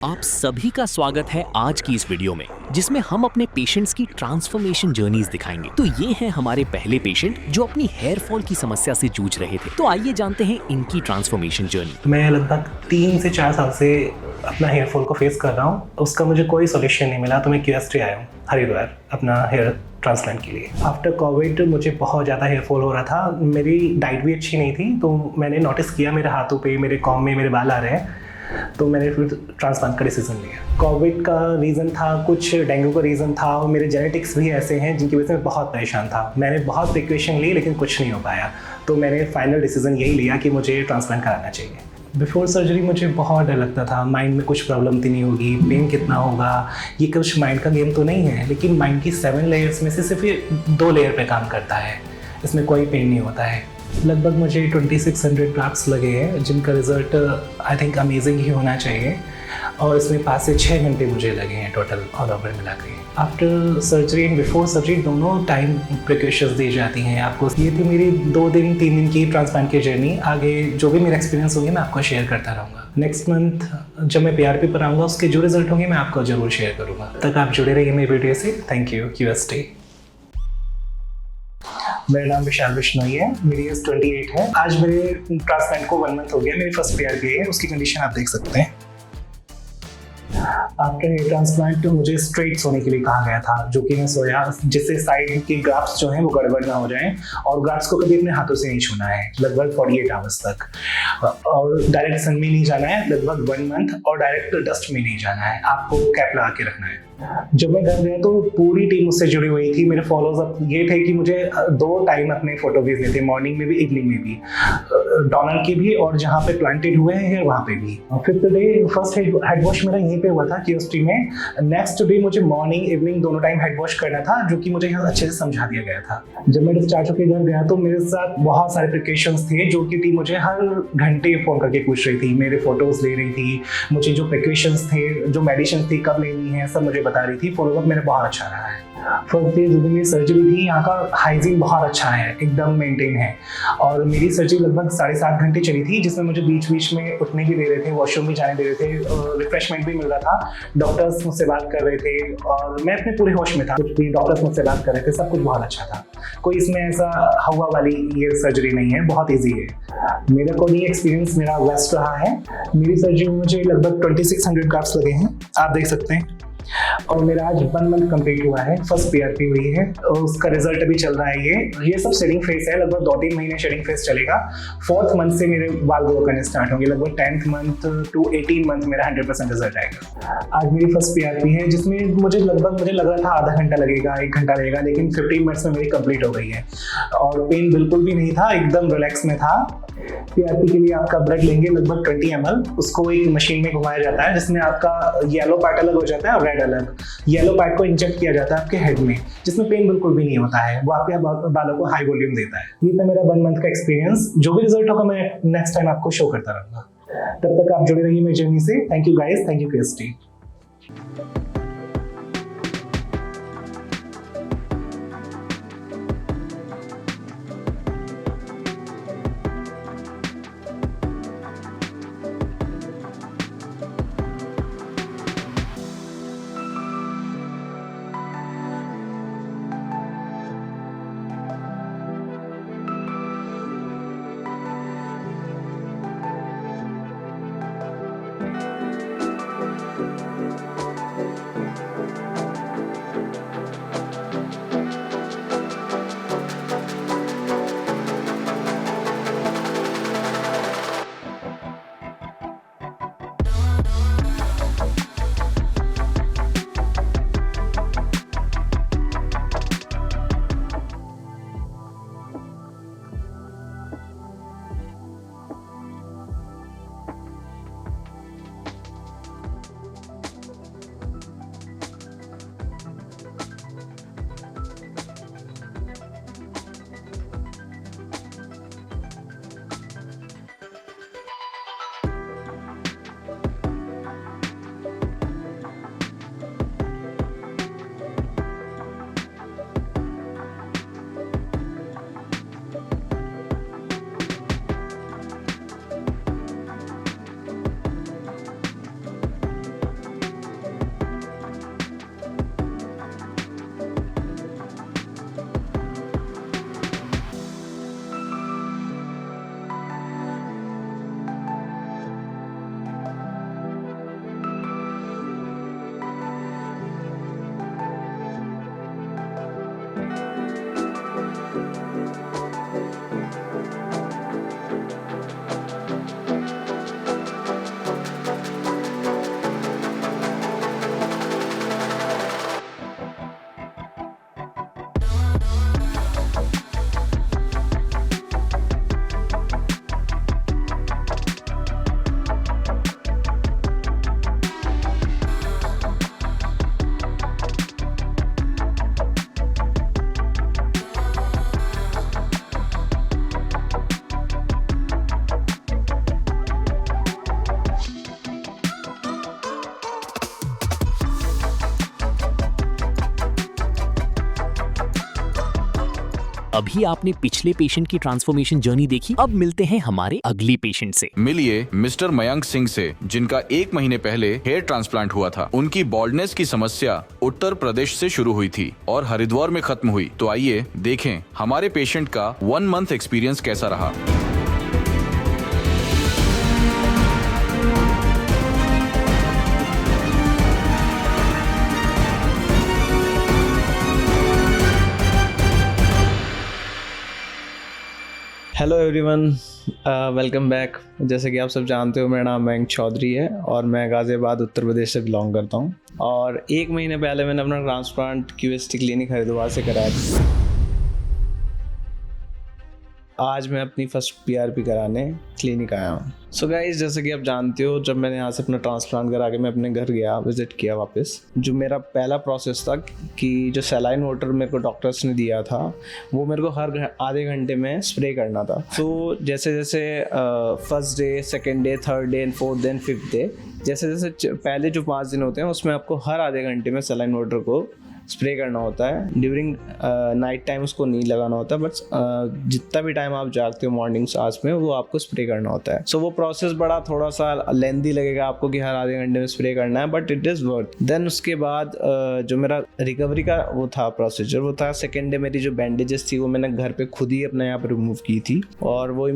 आप सभी का स्वागत है आज की इस वीडियो में जिसमें हम अपने पेशेंट्स की ट्रांसफॉर्मेशन जर्नीज दिखाएंगे। तो ये हैं हमारे पहले पेशेंट जो अपनी हेयर फॉल की समस्या से जूझ रहे थे। तो आइए जानते हैं इनकी ट्रांसफॉर्मेशन जर्नी। मैं लगभग 3 से 4 साल से अपना हेयर फॉल को फेस कर रहा हूँ। उसका मुझे कोई सॉल्यूशन नहीं मिला, तो मैं क्यूएसटी आया हूँ हरिद्वार अपना हेयर ट्रांसप्लांट के लिए। आफ्टर कोविड मुझे बहुत ज़्यादा हेयर फॉल हो रहा था। मेरी डाइट भी अच्छी नहीं थी, तो मैंने नोटिस किया मेरे हाथों पे, मेरे कॉम में मेरे बाल आ रहे हैं, तो मैंने फिर ट्रांसप्लांट का डिसीजन लिया। कोविड का रीज़न था, कुछ डेंगू का रीज़न था, और मेरे जेनेटिक्स भी ऐसे हैं जिनकी वजह से मैं बहुत परेशान था। मैंने बहुत प्रिकॉशन ली लेकिन कुछ नहीं हो पाया, तो मैंने फाइनल डिसीजन यही लिया कि मुझे ट्रांसप्लांट कराना चाहिए। बिफोर सर्जरी मुझे बहुत डर लगता था, माइंड में कुछ प्रॉब्लम तो नहीं होगी, पेन कितना होगा, ये कुछ माइंड का गेम तो नहीं है। लेकिन माइंड की 7 लेयर्स में से सिर्फ ये 2 लेयर पे काम करता है, इसमें कोई पेन नहीं होता है। लगभग मुझे 2600 ग्राफ्ट्स लगे हैं, जिनका result I think amazing he होना चाहिए, और इसमें 5 से 6 घंटे मुझे लगे हैं टोटल ऑल ओवर मिला के। After surgery and before surgery दोनों टाइम प्रिकॉशंस दी जाती हैं आपको। ये थी मेरी 2 दिन 3 दिन की ट्रांसप्लांट की जर्नी। आगे जो भी मेरा एक्सपीरियंस होंगे मैं आपको शेयर करता रहूँगा। नेक्स्ट मंथ जब मैं पीआरपी पर आऊँगा, उसके जो रिजल्ट होंगे मैं आपको ज़रूर शेयर करूँगा। तब तक आप जुड़े रहिए मेरी वीडियो से। Thank you क्यूएसटी। मेरा नाम विशाल बिश्नोई है, मेरी एज 28 है। आज मेरे ट्रांसप्लांट को 1 मंथ हो गया। मेरी फर्स्ट पीआरपी है, उसकी कंडीशन आप देख सकते हैं। आफ्टर हेयर ट्रांसप्लांट मुझे स्ट्रेट सोने के लिए कहा गया था, जो कि मैं सोया, जिससे साइड के ग्राफ्ट्स जो हैं वो गड़बड़ ना हो जाएं, और ग्राफ्ट्स को कभी अपने हाथों से नहीं छूना है लगभग 48 आवर्स तक, और डायरेक्ट सन में नहीं जाना है लगभग 1 मंथ, और डायरेक्ट डस्ट में नहीं जाना है, आपको कैप लगा के रखना है। जब मैं घर गया तो पूरी टीम मुझसे जुड़ी हुई थी। मेरे फॉलोअर्स ये थे कि मुझे 2 टाइम अपने फोटो भेजने थे, मॉर्निंग में भी इवनिंग में भी, डोनर की भी और जहाँ पे प्लांटेड हुए हैं वहाँ पे भी। 5th day first head wash मेरा यहीं पे हुआ था क्यूएसटी में। नेक्स्ट डे मुझे मॉर्निंग इवनिंग दोनों टाइम हेड वॉश करना था, जो कि मुझे यहाँ अच्छे से समझा दिया गया था। जब मैं डिस्चार्ज होकर घर गया तो मेरे साथ बहुत सारे प्रिकॉशंस थे, जो कि टीम मुझे हर घंटे फोन करके पूछ रही थी, मेरे फोटोज ले रही थी, मुझे जो प्रिकॉशंस थे, जो मेडिसिन थी कब लेनी है, सब मुझे बता रही थी। फॉलोअप मेरा बहुत अच्छा रहा है। फर्स्ट डे जो मेरी सर्जरी थी, यहाँ का हाइजीन बहुत अच्छा है, एकदम मेंटेन है, और मेरी सर्जरी लगभग 7.5 घंटे चली थी, जिसमें मुझे बीच बीच में उठने भी दे रहे थे, वॉशरूम भी जाने दे रहे थे, रिफ्रेशमेंट भी मिल रहा था, डॉक्टर्स मुझसे बात कर रहे थे, और मैं अपने पूरे होश में था। कुछ भी डॉक्टर्स मुझसे बात कर रहे थे, सब कुछ बहुत अच्छा था। कोई इसमें ऐसा हवा वाली ये सर्जरी नहीं है, बहुत ईजी है। मेरे को ये एक्सपीरियंस मेरा बेस्ट रहा है। मेरी सर्जरी में मुझे लगभग 2600 ग्राफ्ट्स लगे हैं, आप देख सकते हैं, और मेरा आज 1 मंथ कंप्लीट हुआ है। फर्स्ट पीआरपी हुई है, और उसका रिजल्ट अभी चल रहा है। ये सब शेडिंग फेस है, लगभग 2-3 महीने शेडिंग फेस चलेगा। 4th मंथ से मेरे बाल ग्रो करने स्टार्ट होंगे, लगभग 10th मंथ टू 18 मंथ मेरा 100% रिजल्ट आएगा। आज मेरी फर्स्ट पीआरपी है, जिसमें मुझे लग रहा था आधा घंटा लगेगा, 1 घंटा लगेगा, लेकिन 15 मिनट्स में मेरी कंप्लीट हो गई है, और पेन बिल्कुल भी नहीं था, एकदम रिलैक्स में था। पीआरपी के लिए आपका ब्लड लेंगे लगभग 20 ml, उसको एक मशीन में घुमाया जाता है, जिसमें आपका येलो पार्ट अलग हो जाता है और रेड अलग। येलो पार्ट को इंजेक्ट किया जाता है आपके हेड में, जिसमें पेन बिल्कुल भी नहीं होता है, वो आपके बालों को हाई वॉल्यूम देता है। ये था मेरा 1 मंथ का एक्सपीरियंस। जो भी रिजल्ट होगा मैं नेक्स्ट टाइम आपको शो करता रहूंगा। तब तक आप जुड़े रहिए मेरी जर्नी से। Thank you guys, thank you क्यूएसटी। अभी आपने पिछले पेशेंट की ट्रांसफॉर्मेशन जर्नी देखी, अब मिलते हैं हमारे अगली पेशेंट से। मिलिए मिस्टर मयंक सिंह से, जिनका 1 महीने पहले हेयर ट्रांसप्लांट हुआ था। उनकी बॉल्डनेस की समस्या उत्तर प्रदेश से शुरू हुई थी और हरिद्वार में खत्म हुई। तो आइए देखें हमारे पेशेंट का 1 मंथ एक्सपीरियंस कैसा रहा। Hello everyone, welcome back. जैसे कि आप सब जानते हो, मेरा नाम मयंक चौधरी है और मैं गाज़ियाबाद उत्तर प्रदेश से बिलोंग करता हूँ। और 1 महीने पहले मैंने अपना ट्रांसप्लांट क्यूएसटी क्लिनिक हरिद्वार से कराया था। आज मैं अपनी फर्स्ट पीआरपी कराने क्लिनिक आया हूँ। सो गाइस, जैसे कि आप जानते हो, जब मैंने यहाँ से अपना ट्रांसप्लांट करा के मैं अपने घर गया, विजिट किया वापस, जो मेरा पहला प्रोसेस था कि जो सलाइन वाटर मेरे को डॉक्टर्स ने दिया था वो मेरे को हर आधे घंटे में स्प्रे करना था। तो जैसे जैसे first day, second day, third day, fourth day, fifth day, जैसे जैसे पहले जो 5 दिन होते हैं उसमें आपको हर आधे घंटे में सलाइन वाटर को स्प्रे करना होता है। ड्यूरिंग नाइट टाइम उसको नहीं लगाना होता, बट जितना भी टाइम आप जागते हो मॉर्निंग आवर्स में, वो आपको स्प्रे करना होता है। सो वो प्रोसेस बड़ा थोड़ा सा लेंदी लगेगा आपको कि हर आधे घंटे में स्प्रे करना है, but it is worth. Then उसके बाद जो मेरा रिकवरी का वो था प्रोसीजर, वो था सेकेंड डे। मेरी जो बैंडेजेस थी वो मैंने घर पे खुद ही अपने आप रिमूव की थी, और वो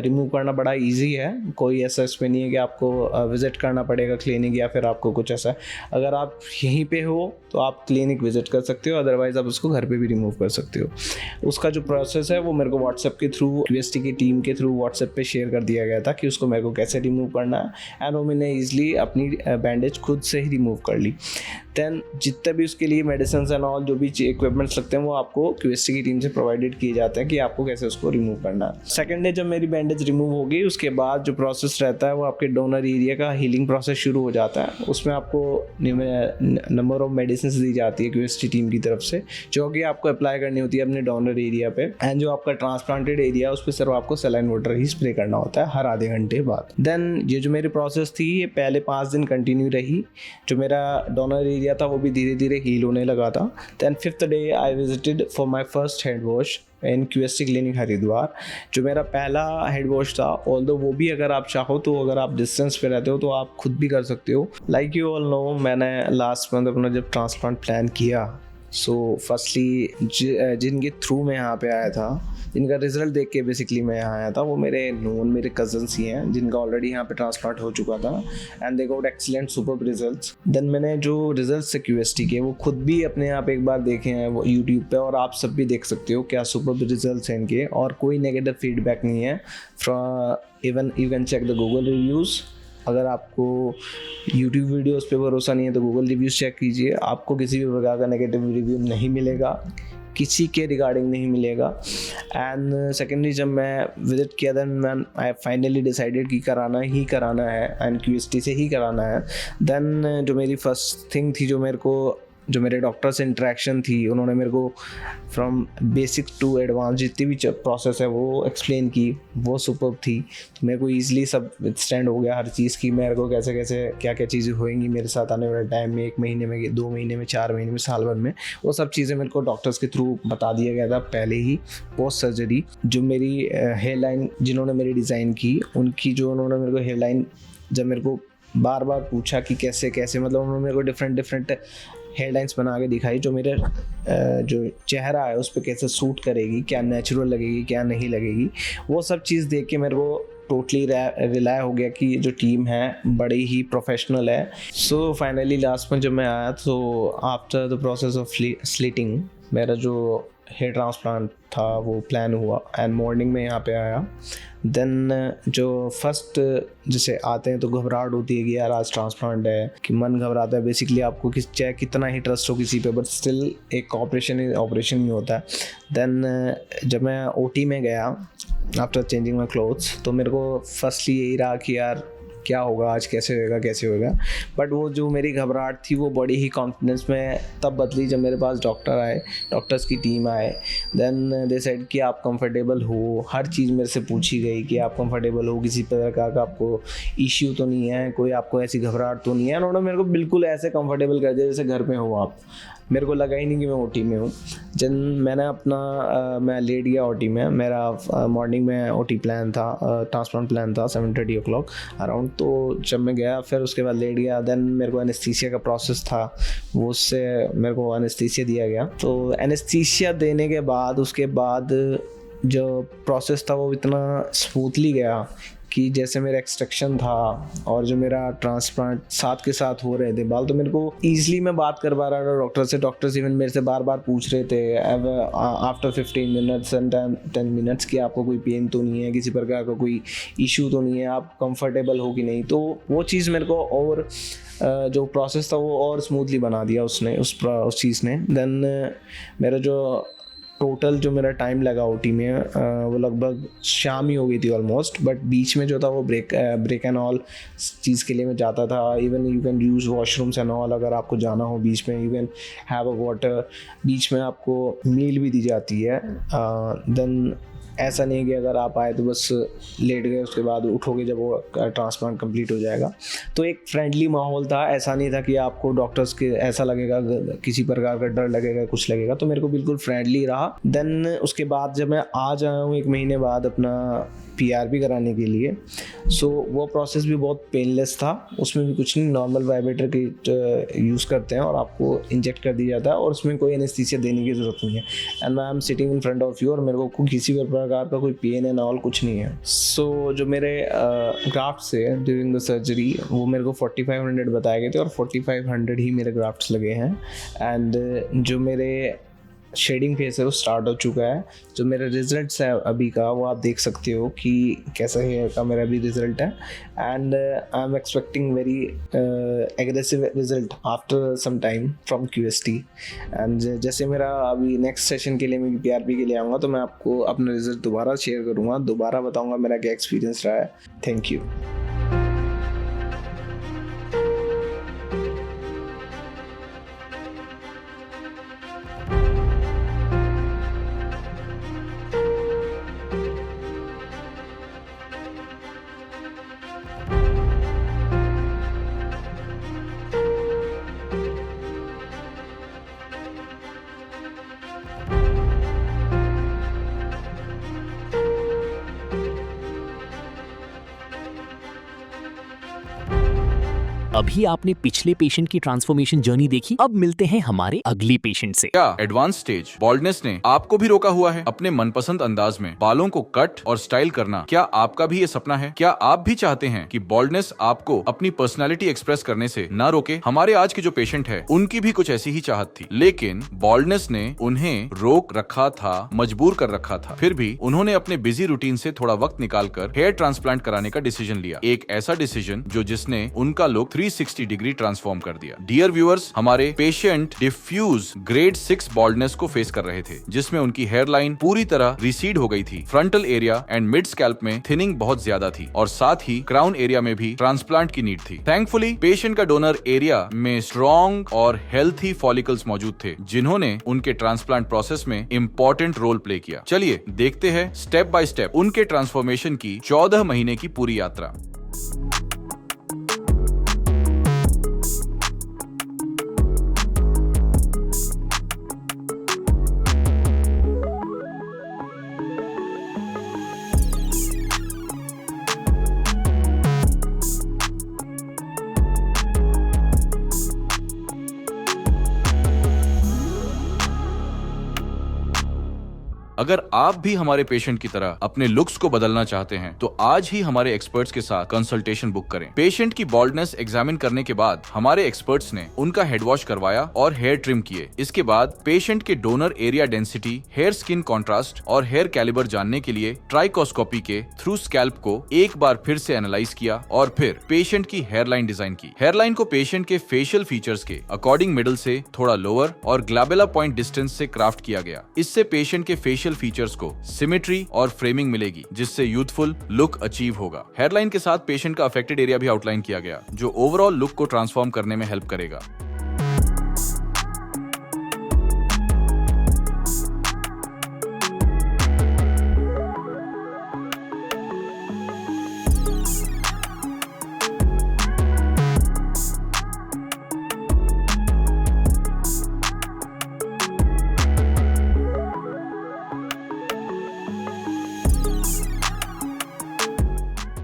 रिमूव करना बड़ा ईजी है। कोई ऐसा इसमें नहीं है कि आपको विजिट करना पड़ेगा क्लिनिक या फिर आपको कुछ ऐसा। अगर आप यहीं पे हो तो आप क्लिनिक विजिट कर सकते हो, अदरवाइज आप उसको घर पे भी रिमूव कर सकते हो। उसका जो प्रोसेस है वो मेरे को व्हाट्सएप के थ्रू, क्यूएसटी की टीम के थ्रू व्हाट्सएप पे शेयर कर दिया गया था कि उसको मेरे को कैसे रिमूव करना है, एंड वो मैंने ईजिली अपनी बैंडेज खुद से ही रिमूव कर ली। देन जितने भी उसके लिए मेडिसिन एंड ऑल जो भी इक्विपमेंट्स लगते हैं वो आपको क्यूएसटी की टीम से प्रोवाइडेड किए जाते हैं कि आपको कैसे उसको रिमूव करना है। सेकेंड डे जब मेरी बैंडेज रिमूव हो गई, उसके बाद जो प्रोसेस रहता है वो आपके डोनर एरिया का हीलिंग प्रोसेस शुरू हो जाता है। उसमें आपको नंबर ऑफ मेडिसिन दी जाती है क्यूएसटी टीम की तरफ से, जो कि आपको अप्लाई करनी होती है अपने डोनर एरिया पे, एंड जो आपका ट्रांसप्लांटेड एरिया है उस पर सिर्फ आपको सलाइन वाटर ही स्प्रे करना होता है हर आधे घंटे बाद। देन ये जो मेरी प्रोसेस थी ये पहले 5 दिन कंटिन्यू रही। जो मेरा डोनर एरिया था वो भी धीरे धीरे हील होने लगा था। Then 5th day I visited for my first hand wash in QST clinic Haridwar. जो मेरा पहला हेड वॉश था, ऑल्दो वो भी अगर आप चाहो तो, अगर आप डिस्टेंस पे रहते हो तो आप खुद भी कर सकते हो। लाइक यू ऑल नो, मैंने लास्ट मंथ अपना जब ट्रांसप्लांट प्लान किया, सो फर्स्टली जिनके थ्रू मैं यहाँ पे आया था, जिनका रिजल्ट देख के बेसिकली मैं यहाँ आया था, वो मेरे कजन्स ही हैं जिनका ऑलरेडी यहाँ पे ट्रांसप्लांट हो चुका था, and they got excellent superb results. Then मैंने जो रिजल्ट्स है क्यूएसटी के वो खुद भी अपने आप एक बार देखे हैं वो यूट्यूब पे, और आप सब भी देख सकते हो क्या सुपर्ब रिजल्ट्स हैं इनके, और कोई नेगेटिव फीडबैक नहीं है। Even you can check the Google reviews. अगर आपको YouTube वीडियोस पे भरोसा नहीं है तो गूगल रिव्यूज़ चेक कीजिए, आपको किसी भी प्रकार का नेगेटिव रिव्यू नहीं मिलेगा, किसी के रिगार्डिंग नहीं मिलेगा। एंड सेकेंडली जब मैं विजिट किया, देन आई फाइनली डिसाइडेड कि कराना है एंड क्यूएसटी से ही कराना है। देन जो मेरी फर्स्ट थिंग थी, जो मेरे डॉक्टर से इंटरेक्शन थी, उन्होंने मेरे को फ्रॉम बेसिक टू एडवांस जितनी भी प्रोसेस है वो एक्सप्लेन की, वो सुपर्ब थी। तो मेरे को ईजिली सब विथस्टैंड हो गया हर चीज़ की, मेरे को कैसे कैसे क्या क्या चीज़ें होएंगी मेरे साथ आने वाले टाइम में, 1 महीने में, 2 महीने में, 4 महीने में, साल भर में, वो सब चीज़ें मेरे को डॉक्टर्स के थ्रू बता दिया गया था पहले ही। पोस्ट सर्जरी जो मेरी हेयर लाइन जिन्होंने मेरी डिज़ाइन की, उन्होंने मेरे को हेयर लाइन जब मेरे को बार बार पूछा कि कैसे कैसे, मतलब उन्होंने मेरे को डिफरेंट हेयरलाइंस बना के दिखाई जो मेरे जो चेहरा है उस पर कैसे सूट करेगी, क्या नेचुरल लगेगी, क्या नहीं लगेगी। वो सब चीज़ देख के मेरे को टोटली रिलाय हो गया कि जो टीम है बड़ी ही प्रोफेशनल है। सो फाइनली लास्ट में जब मैं आया तो after the process of slitting मेरा जो हेयर ट्रांसप्लांट था वो प्लान हुआ, एंड मॉर्निंग में यहाँ पे आया। देन जो फर्स्ट जैसे आते हैं तो घबराहट होती है कि यार आज ट्रांसप्लांट है, कि मन घबराता है बेसिकली आपको, चाहे कितना ही ट्रस्ट हो किसी पे, बट स्टिल एक ऑपरेशन ही होता है। देन जब मैं ओटी में गया आफ्टर चेंजिंग माई क्लोथ्स, तो मेरे को फर्स्टली यही रहा कि यार क्या होगा आज, कैसे होगा। बट वो जो मेरी घबराहट थी वो बड़ी ही कॉन्फिडेंस में तब बदली जब मेरे पास डॉक्टर्स की टीम आए। देन दे सेड कि आप कंफर्टेबल हो, हर चीज़ मेरे से पूछी गई कि आप कंफर्टेबल हो, किसी प्रकार का आपको इश्यू तो नहीं है, कोई आपको ऐसी घबराहट तो नहीं है। उन्होंने मेरे को बिल्कुल ऐसे कंफर्टेबल कर दिया जैसे घर में हो आप। मेरे को लगा ही नहीं कि मैं ओटी में हूँ। जब मैंने मैं लेट गया ओटी में। मेरा मॉर्निंग में ओटी प्लान था, ट्रांसप्लांट प्लान था 7:30 o'clock अराउंड। तो जब मैं गया फिर उसके बाद लेट गया। देन मेरे को एनेस्थीसिया का प्रोसेस था, वो उससे मेरे को एनेस्थीसिया दिया गया। तो एनेस्थीसिया देने के बाद उसके बाद जो प्रोसेस था वो इतना स्मूथली गया कि जैसे मेरा एक्सट्रैक्शन था और जो मेरा ट्रांसप्लांट साथ के साथ हो रहे थे बाल, तो मेरे को ईजिली मैं बात कर पा रहा था डॉक्टर से। डॉक्टर्स इवन मेरे से बार बार पूछ रहे थे आफ्टर 15 मिनट्स एंड 10 मिनट्स कि आपको कोई पेन तो नहीं है, किसी प्रकार का कोई इशू तो नहीं है, आप कंफर्टेबल हो कि नहीं। तो वो चीज़ मेरे को और जो प्रोसेस था वो और स्मूथली बना दिया उसने, उस चीज़ ने। देन मेरा जो टोटल जो मेरा टाइम लगा ओटी में वो लगभग शाम ही हो गई थी ऑलमोस्ट। बट बीच में जो था वो ब्रेक एंड ऑल चीज़ के लिए मैं जाता था। Even you can use washrooms and all, अगर आपको जाना हो बीच में। You can have a water, बीच में आपको मील भी दी जाती है। देन ऐसा नहीं कि अगर आप आए तो बस लेट गए, उसके बाद उठोगे जब वो ट्रांसप्लांट कंप्लीट हो जाएगा। तो एक फ्रेंडली माहौल था, ऐसा नहीं था कि आपको डॉक्टर्स के ऐसा लगेगा, किसी प्रकार का डर लगेगा, कुछ लगेगा। तो मेरे को बिल्कुल फ्रेंडली रहा। देन उसके बाद जब मैं आज आया हूँ 1 महीने बाद अपना PRP कराने के लिए, सो वो प्रोसेस भी बहुत पेनलेस था। उसमें भी कुछ नहीं, नॉर्मल वाइब्रेटर की यूज़ करते हैं और आपको इंजेक्ट कर दिया जाता है और उसमें कोई एनेस्थीसिया देने की ज़रूरत नहीं है। And I am sitting in front of you और मेरे को किसी भी प्रकार का कोई पेन एंड ऑल कुछ नहीं है। सो जो मेरे ग्राफ्ट से ड्यूरिंग द सर्जरी वो मेरे को 4500 बताए गए थे और 4500 ही मेरे ग्राफ्ट्स लगे हैं। एंड जो मेरे शेडिंग फेस है वो स्टार्ट हो चुका है। जो मेरा रिजल्ट्स है अभी का वो आप देख सकते हो कि कैसा है का मेरा अभी रिजल्ट है। And I am expecting very aggressive result after some time from QST। And जैसे मेरा अभी नेक्स्ट सेशन के लिए मैं PRP के लिए आऊँगा तो मैं आपको अपना रिजल्ट दोबारा शेयर करूँगा, दोबारा बताऊँगा मेरा क्या एक्सपीरियंस रहा है। Thank you. अभी आपने पिछले पेशेंट की ट्रांसफॉर्मेशन जर्नी देखी, अब मिलते हैं हमारे अगली पेशेंट से। क्या एडवांस स्टेज बॉल्डनेस ने आपको भी रोका हुआ है अपने मनपसंद अंदाज में बालों को कट और स्टाइल करना? क्या आपका भी ये सपना है? क्या आप भी चाहते हैं कि बॉल्डनेस आपको अपनी पर्सनालिटी एक्सप्रेस करने से ना रोके? हमारे आज के जो पेशेंट है उनकी भी कुछ ऐसी ही चाहत थी, लेकिन बॉल्डनेस ने उन्हें रोक रखा था, मजबूर कर रखा था। फिर भी उन्होंने अपने बिजी रूटीन से थोड़ा वक्त निकालकर हेयर ट्रांसप्लांट कराने का डिसीजन लिया। एक ऐसा डिसीजन जिसने उनका लुक 360 डिग्री ट्रांसफॉर्म कर दिया। डियर व्यूअर्स, हमारे पेशेंट डिफ्यूज ग्रेड 6 बॉल्डनेस को फेस कर रहे थे, जिसमें उनकी हेयर लाइन पूरी तरह रिसीड हो गई थी। Frontal area and mid scalp में थिनिंग बहुत ज्यादा थी और साथ ही क्राउन एरिया में भी ट्रांसप्लांट की नीड थी। थैंकफुली पेशेंट का डोनर एरिया में स्ट्रॉन्ग और हेल्थी फॉलिकल्स मौजूद थे, जिन्होंने उनके ट्रांसप्लांट प्रोसेस में इंपॉर्टेंट रोल प्ले किया। चलिए देखते हैं स्टेप बाय स्टेप उनके ट्रांसफॉर्मेशन की 14 महीने की पूरी यात्रा। अगर आप भी हमारे पेशेंट की तरह अपने लुक्स को बदलना चाहते हैं तो आज ही हमारे एक्सपर्ट्स के साथ कंसल्टेशन बुक करें। पेशेंट की बॉल्डनेस एग्जामिन करने के बाद हमारे एक्सपर्ट्स ने उनका हेड वॉश करवाया और हेयर ट्रिम किए। इसके बाद पेशेंट के donor area density, hair skin contrast और हेयर कैलिबर जानने के लिए ट्राइकोस्कोपी के थ्रू स्कैल्प को एक बार फिर से एनालाइज किया और फिर पेशेंट की हेयरलाइन डिजाइन की। हेयरलाइन को पेशेंट के फेशियल फीचर्स के अकॉर्डिंग मिडल से थोड़ा लोअर और ग्लैबेला पॉइंट डिस्टेंस से क्राफ्ट किया गया। इससे पेशेंट के फेशियल फेशियल फीचर्स को सिमेट्री और फ्रेमिंग मिलेगी, जिससे यूथफुल लुक अचीव होगा। हेयरलाइन के साथ पेशेंट का अफेक्टेड एरिया भी आउटलाइन किया गया, जो ओवरऑल लुक को ट्रांसफॉर्म करने में हेल्प करेगा।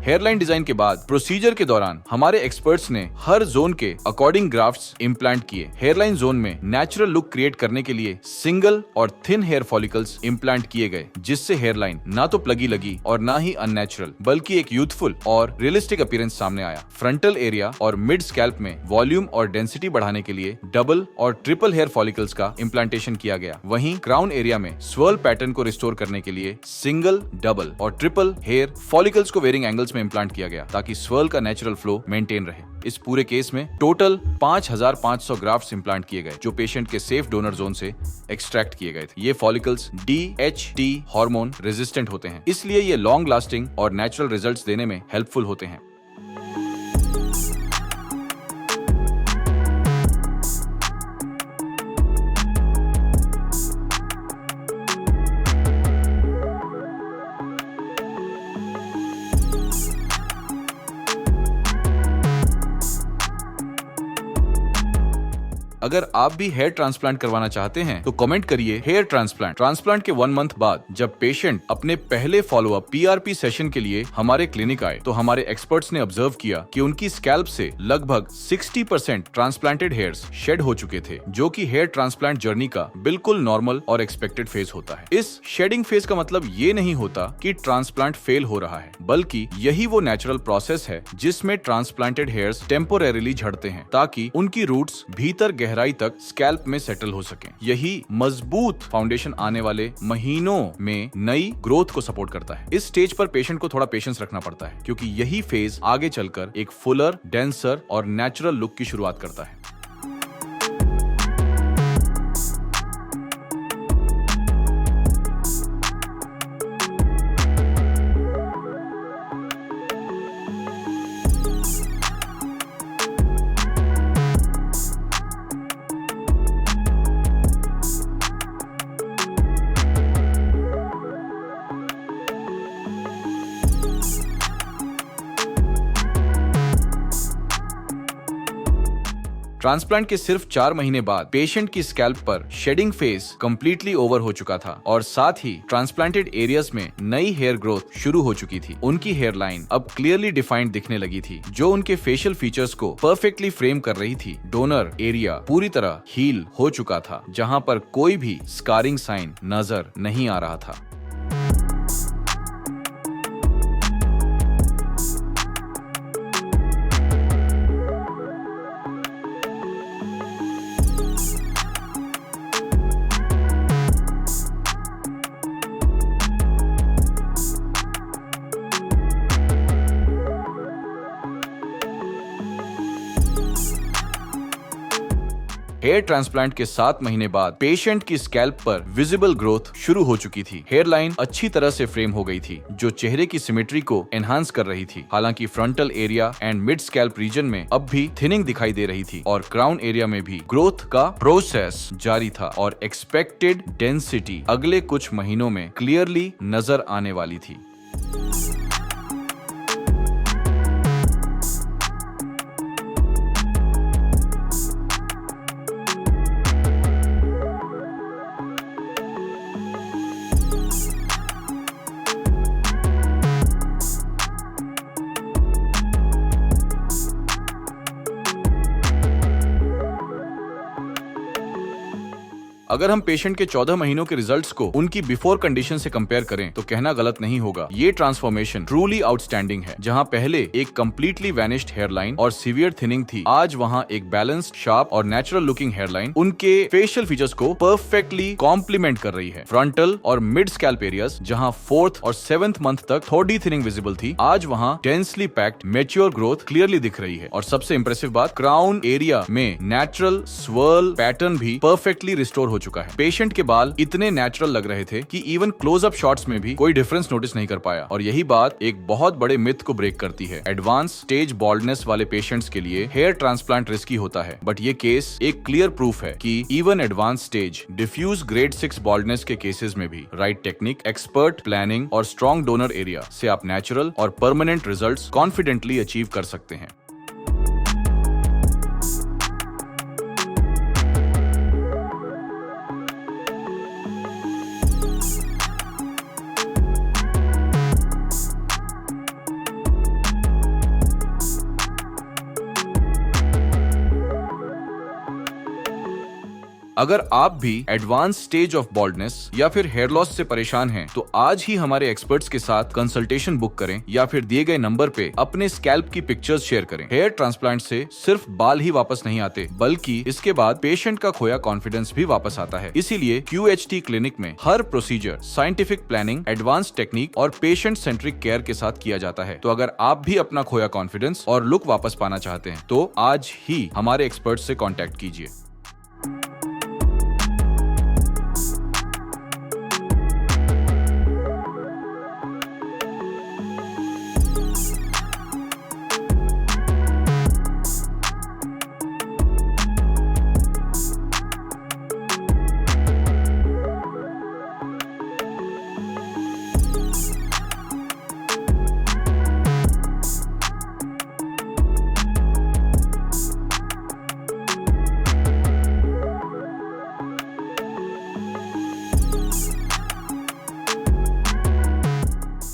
हेयरलाइन डिजाइन के बाद प्रोसीजर के दौरान हमारे एक्सपर्ट्स ने हर जोन के अकॉर्डिंग ग्राफ्ट्स इम्प्लांट किए। हेयरलाइन जोन में नेचुरल लुक क्रिएट करने के लिए सिंगल और थिन हेयर फॉलिकल्स इम्प्लांट किए गए, जिससे हेयरलाइन ना तो प्लगी लगी और ना ही अननेचुरल, बल्कि एक यूथफुल और रियलिस्टिक अपीयरेंस सामने आया। फ्रंटल एरिया और मिड स्कैल्प में वॉल्यूम और डेंसिटी बढ़ाने के लिए डबल और ट्रिपल हेयर फॉलिकल्स का इम्प्लांटेशन किया गया। वहीं क्राउन एरिया में स्वर्ल पैटर्न को रिस्टोर करने के लिए सिंगल, डबल और ट्रिपल हेयर फॉलिकल्स को वेरिंग एंगल्स में इम्प्लांट किया गया, ताकि स्वर्ल का नेचुरल फ्लो मेंटेन रहे। इस पूरे केस में टोटल 5500 ग्राफ्ट्स इम्प्लांट किए गए, जो पेशेंट के सेफ डोनर जोन से एक्सट्रैक्ट किए गए थे। ये फॉलिकल्स DHT हार्मोन रेजिस्टेंट होते हैं, इसलिए ये लॉन्ग लास्टिंग और नेचुरल रिजल्ट्स देने में हेल्पफुल होते हैं। अगर आप भी हेयर ट्रांसप्लांट करवाना चाहते हैं तो कमेंट करिए हेयर ट्रांसप्लांट। ट्रांसप्लांट के 1 मंथ बाद जब पेशेंट अपने पहले फॉलोअप PRP सेशन के लिए हमारे क्लिनिक आए, तो हमारे एक्सपर्ट्स ने ऑब्जर्व किया कि उनकी स्कैल्प से लगभग 60% ट्रांसप्लांटेड हेयर्स शेड हो चुके थे, जो कि हेयर ट्रांसप्लांट जर्नी का बिल्कुल नॉर्मल और एक्सपेक्टेड फेज होता है। इस शेडिंग फेज का मतलब ये नहीं होता कि ट्रांसप्लांट फेल हो रहा है, बल्कि यही वो नेचुरल प्रोसेस है जिसमें ट्रांसप्लांटेड हेयर्स टेम्पोरेरीली झड़ते हैं, ताकि उनकी रूट्स भीतर गहराई तक स्कैल्प में सेटल हो सकें। यही मजबूत फाउंडेशन आने वाले महीनों में नई ग्रोथ को सपोर्ट करता है। इस स्टेज पर पेशेंट को थोड़ा पेशेंस रखना पड़ता है, क्योंकि यही फेज आगे चलकर एक फुलर, डेंसर और नेचुरल लुक की शुरुआत करता है। ट्रांसप्लांट के सिर्फ 4 महीने बाद पेशेंट की स्कैल्प पर शेडिंग फेज कंप्लीटली ओवर हो चुका था, और साथ ही ट्रांसप्लांटेड एरियाज में नई हेयर ग्रोथ शुरू हो चुकी थी। उनकी हेयर लाइन अब क्लियरली डिफाइंड दिखने लगी थी, जो उनके फेशियल फीचर्स को परफेक्टली फ्रेम कर रही थी। डोनर एरिया पूरी तरह हील हो चुका था, जहां पर कोई भी स्कारिंग साइन नजर नहीं आ रहा था। हेयर ट्रांसप्लांट के 7 महीने बाद पेशेंट की स्कैल्प पर विजिबल ग्रोथ शुरू हो चुकी थी। हेयर लाइन अच्छी तरह से फ्रेम हो गई थी, जो चेहरे की सिमेट्री को एनहांस कर रही थी। हालांकि frontal area and mid scalp region में अब भी थिनिंग दिखाई दे रही थी, और क्राउन एरिया में भी ग्रोथ का प्रोसेस जारी था, और एक्सपेक्टेड डेंसिटी अगले कुछ महीनों में क्लियरली नजर आने वाली थी। अगर हम पेशेंट के 14 महीनों के रिजल्ट्स को उनकी बिफोर कंडीशन से कंपेयर करें तो कहना गलत नहीं होगा, ये ट्रांसफॉर्मेशन ट्रूली आउटस्टैंडिंग है। जहां पहले एक कंप्लीटली वैनिश्ड हेयरलाइन और सीवियर थिनिंग थी, आज वहां एक बैलेंस्ड, शार्प और नेचुरल लुकिंग हेयरलाइन उनके फेशियल फीचर्स को परफेक्टली कॉम्प्लीमेंट कर रही है। फ्रंटल और मिड स्कैल्प एरियाज जहां 4th और 7th मंथ तक थोड़ी थिनिंग विजिबल थी, आज वहां densely packed mature growth clearly दिख रही है। और सबसे इंप्रेसिव बात, क्राउन एरिया में नेचुरल स्वर्ल पैटर्न भी परफेक्टली रिस्टोर हो चुका है। पेशेंट के बाल इतने नेचुरल लग रहे थे कि इवन क्लोजअप शॉट्स में भी कोई डिफरेंस नोटिस नहीं कर पाया, और यही बात एक बहुत बड़े मिथ को ब्रेक करती है। एडवांस स्टेज बॉल्डनेस वाले पेशेंट्स के लिए हेयर ट्रांसप्लांट रिस्की होता है, बट ये केस एक क्लियर प्रूफ है कि even advance stage diffuse grade 6 baldness के केसेस में भी राइट टेक्निक, एक्सपर्ट प्लानिंग और स्ट्रॉन्ग डोनर एरिया से आप नेचुरल और परमानेंट रिजल्ट्स कॉन्फिडेंटली अचीव कर सकते हैं। अगर आप भी एडवांस स्टेज ऑफ बॉल्डनेस या फिर हेयर लॉस से परेशान हैं, तो आज ही हमारे एक्सपर्ट्स के साथ कंसल्टेशन बुक करें या फिर दिए गए नंबर पे अपने स्कैल्प की पिक्चर्स शेयर करें। हेयर ट्रांसप्लांट से सिर्फ बाल ही वापस नहीं आते, बल्कि इसके बाद पेशेंट का खोया कॉन्फिडेंस भी वापस आता है। इसीलिए QHT क्लिनिक में हर procedure scientific planning, advance technique और पेशेंट सेंट्रिक केयर के साथ किया जाता है। तो अगर आप भी अपना खोया कॉन्फिडेंस और लुक वापस पाना चाहते हैं, तो आज ही हमारे एक्सपर्ट से कॉन्टैक्ट कीजिए।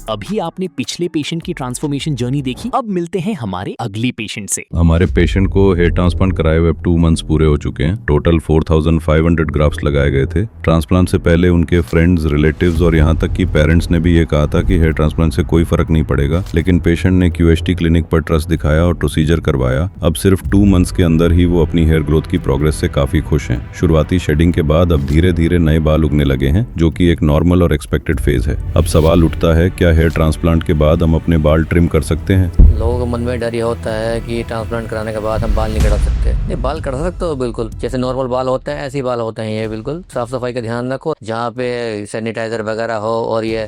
अभी आपने पिछले पेशेंट की ट्रांसफॉर्मेशन जर्नी देखी, अब मिलते हैं हमारे अगली पेशेंट से। हमारे पेशेंट को हेयर ट्रांसप्लांट कराए हुए अब 2 मंथ्स पूरे हो चुके हैं। टोटल 4500 ग्राफ्ट्स लगाए गए थे। ट्रांसप्लांट से पहले उनके फ्रेंड्स, रिलेटिव्स और यहाँ तक कि पेरेंट्स ने भी ये कहा था कि हेयर ट्रांसप्लांट से कोई फर्क नहीं पड़ेगा, लेकिन पेशेंट ने QHT क्लिनिक पर ट्रस्ट दिखाया और प्रोसीजर करवाया। अब सिर्फ 2 मंथ्स के अंदर ही वो अपनी हेयर ग्रोथ की प्रोग्रेस से काफी खुश हैं। शुरुआती शेडिंग के बाद अब धीरे धीरे नए बाल उगने लगे हैं, जो कि एक नॉर्मल और एक्सपेक्टेड फेज है। अब सवाल उठता है, क्या हेयर ट्रांसप्लांट के बाद हम अपने बाल ट्रिम कर सकते हैं? लोगों के मन में डर ये होता है कि ट्रांसप्लांट कराने के बाद हम बाल नहीं कटा सकते। नहीं, बाल कटा सकते हो बिल्कुल, जैसे नॉर्मल बाल होते हैं ऐसे ही बाल होते हैं। ये बिल्कुल साफ सफाई का ध्यान रखो, जहाँ पे सैनिटाइजर वगैरह हो और ये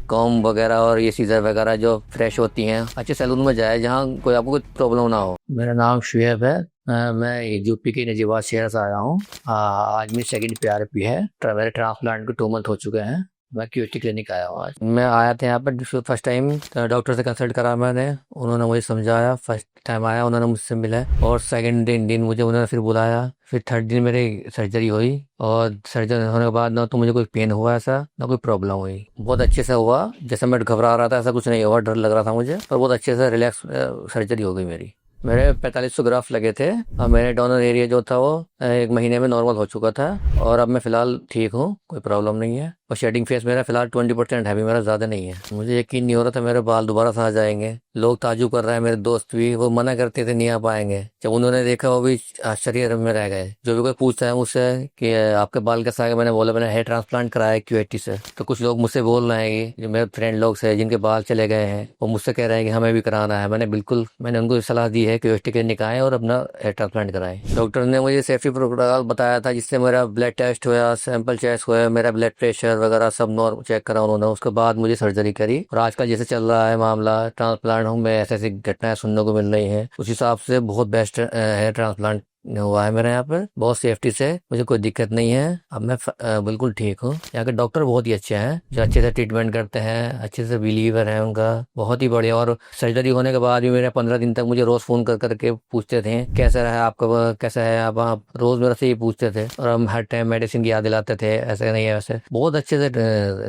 कॉम्ब वगैरह और ये सीजर वगैरह जो फ्रेश होती हैं, अच्छे सैलून में जाए जहाँ कोई आपको कुछ प्रॉब्लम ना हो। मेरा नाम शुएब है, मैं यूपी के नजीबाद शहर से आया हूँ। आज मेरी सेकंड PRP है। मेरे ट्रांसप्लांट को 2 मंथ हो चुके हैं। मैं QHT क्लिनिक आया हूँ आज। मैं आया था यहाँ पर फर्स्ट टाइम, डॉक्टर से कंसल्ट करा मैंने, उन्होंने मुझे समझाया। फर्स्ट टाइम आया, उन्होंने मुझसे मिला, और सेकंड दिन मुझे उन्होंने फिर बुलाया। फिर थर्ड दिन मेरी सर्जरी हुई, और सर्जरी होने के बाद ना तो मुझे कोई पेन हुआ ऐसा, ना कोई प्रॉब्लम हुई। बहुत अच्छे से हुआ, जैसे मैं घबरा रहा था ऐसा कुछ नहीं हुआ, डर लग रहा था मुझे, पर बहुत अच्छे से रिलैक्स सर्जरी हो गई मेरी। मेरे 4500 ग्राफ लगे थे, और मेरे डोनर एरिया जो था वो 1 महीने में नॉर्मल हो चुका था, और अब मैं फिलहाल ठीक हूँ, कोई प्रॉब्लम नहीं है। और शेडिंग फेस मेरा फिलहाल 20% है, भी मेरा ज़्यादा नहीं है। मुझे यकीन नहीं हो रहा था मेरे बाल दोबारा से आ जाएंगे। लोग ताजुब कर रहे हैं, मेरे दोस्त भी, वो मना करते थे नहीं आ पाएंगे। जब उन्होंने देखा वो भी आश्चर्य में रह गए। जो भी कोई पूछता है मुझसे कि आपके बाल कैसा है, मैंने बोला मैंने हेयर ट्रांसप्लांट कराया है QHT से। तो कुछ लोग मुझसे बोल रहे हैं कि जो मेरे फ्रेंड लोग से जिनके बाल चले गए हैं, वो मुझसे कह रहे हैं कि हमें भी कराना है। मैंने उनको सलाह दी है QHT क्लिनिक आए और अपना हेयर ट्रांसप्लांट कराएं। डॉक्टर ने मुझे सेफ्टी प्रोटोकॉल बताया था, जिससे मेरा ब्लड टेस्ट हुआ, सैंपल चेस्ट हुआ, मेरा ब्लड प्रेशर वगैरह सब नॉर्मल चेक करा उन्होंने। उसके बाद मुझे सर्जरी करी, और आजकल जैसे चल रहा है मामला ट्रांसप्लांट में, ऐसे ऐसी घटनाएं सुनने को मिल रही हैं, उस हिसाब से बहुत बेस्ट हेयर ट्रांसप्लांट हुआ है मेरे यहाँ पर, बहुत सेफ्टी से, मुझे कोई दिक्कत नहीं है। अब मैं बिल्कुल ठीक हूँ। यहाँ के डॉक्टर बहुत ही अच्छे हैं, जो अच्छे से ट्रीटमेंट करते हैं, अच्छे से बिलीवर है उनका, बहुत ही बढ़िया। और सर्जरी होने के बाद भी मेरे 15 दिन तक मुझे रोज फोन कर करके पूछते थे कैसा रहा आपका, कैसा है आप रोज मेरे से ही पूछते थे, और हम हर टाइम मेडिसिन की याद दिलाते थे, ऐसे नहीं है वैसे। बहुत अच्छे से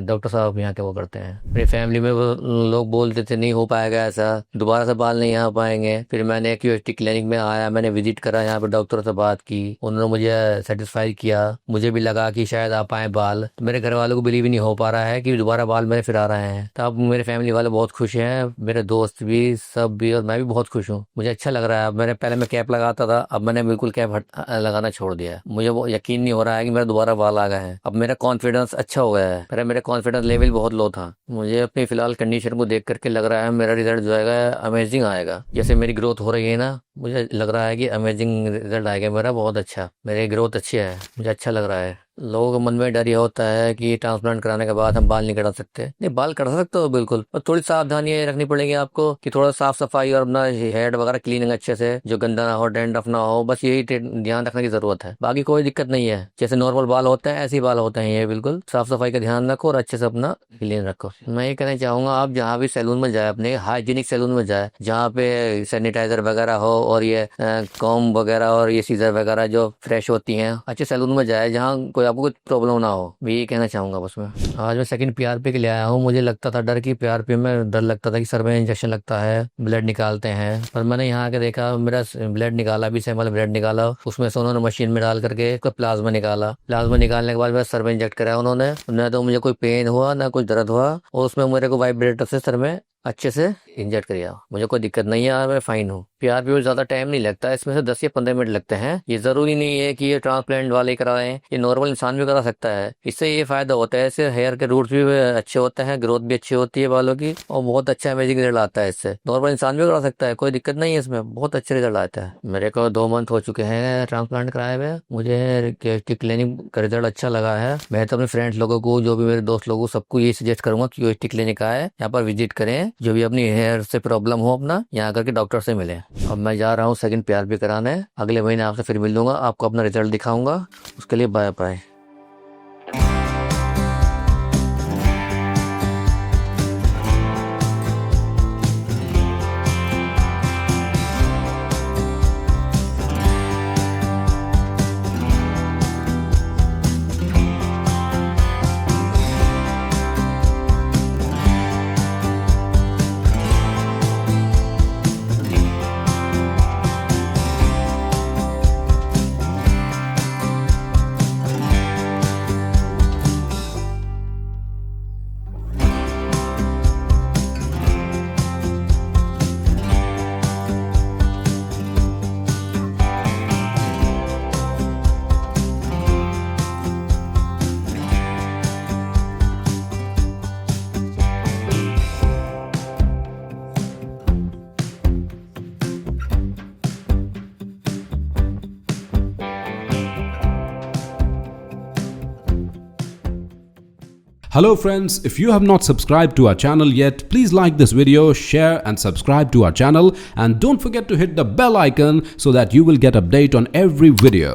डॉक्टर साहब यहाँ के वो करते हैं। मेरी फैमिली में वो लोग बोलते थे नहीं हो पाएगा ऐसा, दोबारा से बाल नहीं आ पाएंगे। फिर मैंने QHT क्लिनिक में आया, मैंने विजिट करा, यहाँ पर डॉक्टर से बात की, उन्होंने मुझे सेटिस्फाई किया। मुझे भी लगा कि शायद आ पाए बाल। तो मेरे घर वालों को बिलीव ही नहीं हो पा रहा है कि दोबारा बाल मेरे फिर आ रहे हैं। तो अब मेरे फैमिली वाले बहुत खुश हैं, मेरे दोस्त भी, सब भी, और मैं भी बहुत खुश हूँ। मुझे अच्छा लग रहा है। अब पहले मैं कैप लगाता था, अब मैंने बिल्कुल कैप लगाना छोड़ दिया। मुझे वो यकीन नहीं हो रहा है कि मेरा दोबारा बाल आ गए हैं। अब मेरा कॉन्फिडेंस अच्छा हो गया है। पहले मेरा कॉन्फिडेंस लेवल बहुत लो था। मुझे अपनी फिलहाल कंडीशन को देख करके लग रहा है मेरा रिजल्ट जो आएगा अमेजिंग आएगा। जैसे मेरी ग्रोथ हो रही है ना, मुझे लग रहा है कि अमेजिंग रिजल्ट आएगा मेरा, बहुत अच्छा। मेरी ग्रोथ अच्छी है, मुझे अच्छा लग रहा है। लोगों के मन में डर ये होता है कि ट्रांसप्लांट कराने के बाद हम बाल नहीं कटा सकते। नहीं, बाल कटा सकते हो बिल्कुल, पर थोड़ी सावधानी ये रखनी पड़ेगी आपको कि थोड़ा साफ सफाई और अपना हेड वगैरह क्लीनिंग अच्छे से, जो गंदा ना हो, डैंड्रफ ना हो, बस यही ध्यान रखने की जरूरत है। बाकी कोई दिक्कत नहीं है, जैसे नॉर्मल बाल होते हैं ऐसे ही बाल होते हैं ये, बिल्कुल साफ सफाई का ध्यान रखो और अच्छे से अपना क्लीन रखो। मैं ये कहना चाहूंगा आप जहाँ भी सैलून में जाए, अपने हाइजीनिक सैलून में जाए जहाँ पे सैनिटाइजर वगैरह हो और ये कॉम्ब वगैरह और ये सीजर वगैरह जो फ्रेश होती हैं, अच्छे सैलून में जाए जहाँ कोई आपको कुछ प्रॉब्लम ना हो। मैं ये कहना चाहूंगा बस। मैं आज मैं सेकंड पीआरपी के लिए आया हूँ। मुझे लगता था डर की पीआरपी में डर लगता था कि सर में इंजेक्शन लगता है, ब्लड निकालते हैं, पर मैंने यहाँ आके देखा मेरा ब्लड निकाला भी, सैंपल ब्लड निकाला, उसमें से उन्होंने मशीन में डाल करके प्लाज्मा निकाला। प्लाज्मा निकालने के बाद मेरा सर में इंजेक्ट कराया उन्होंने। न तो मुझे कोई पेन हुआ ना कुछ दर्द हुआ, और उसमें मेरे को वाइब्रेटर से सर में अच्छे से इंजेक्ट किया। मुझे कोई दिक्कत नहीं है, मैं फाइन हूँ। पीआरपी में ज़्यादा टाइम नहीं लगता, इसमें से 10 या 15 मिनट लगते हैं। ये ज़रूरी नहीं है कि ये ट्रांसप्लांट वाले कराएं, ये नॉर्मल इंसान भी करा सकता है। इससे ये फ़ायदा होता है, इससे हेयर के रूट्स भी अच्छे होते हैं, ग्रोथ भी अच्छी होती है बालों की, और बहुत अच्छा अमेजिंग रिजल्ट आता है इससे। नॉर्मल इंसान भी करा सकता है, कोई दिक्कत नहीं है, इसमें बहुत अच्छे रिजल्ट आता है। मेरे को 2 मंथ हो चुके हैं ट्रांसप्लांट कराए हुए। मुझे केएचटी क्लिनिक का रिजल्ट अच्छा लगा है। मैं तो अपने फ्रेंड्स लोगों को, जो भी मेरे दोस्त लोगों को, सबको ये सजेस्ट करूंगा कि केएचटी क्लिनिक आए, यहाँ पर विजिट करें, जो भी अपनी हेयर से प्रॉब्लम हो अपना यहाँ करके डॉक्टर से मिले। अब मैं जा रहा हूँ सेकंड पीआरपी कराने, अगले महीने आपसे फिर मिल लूंगा, आपको अपना रिजल्ट दिखाऊंगा। उसके लिए bye bye. Hello friends, if you have not subscribed to our channel yet, please like this video, share and subscribe to our channel, and don't forget to hit the bell icon so that you will get update on every video.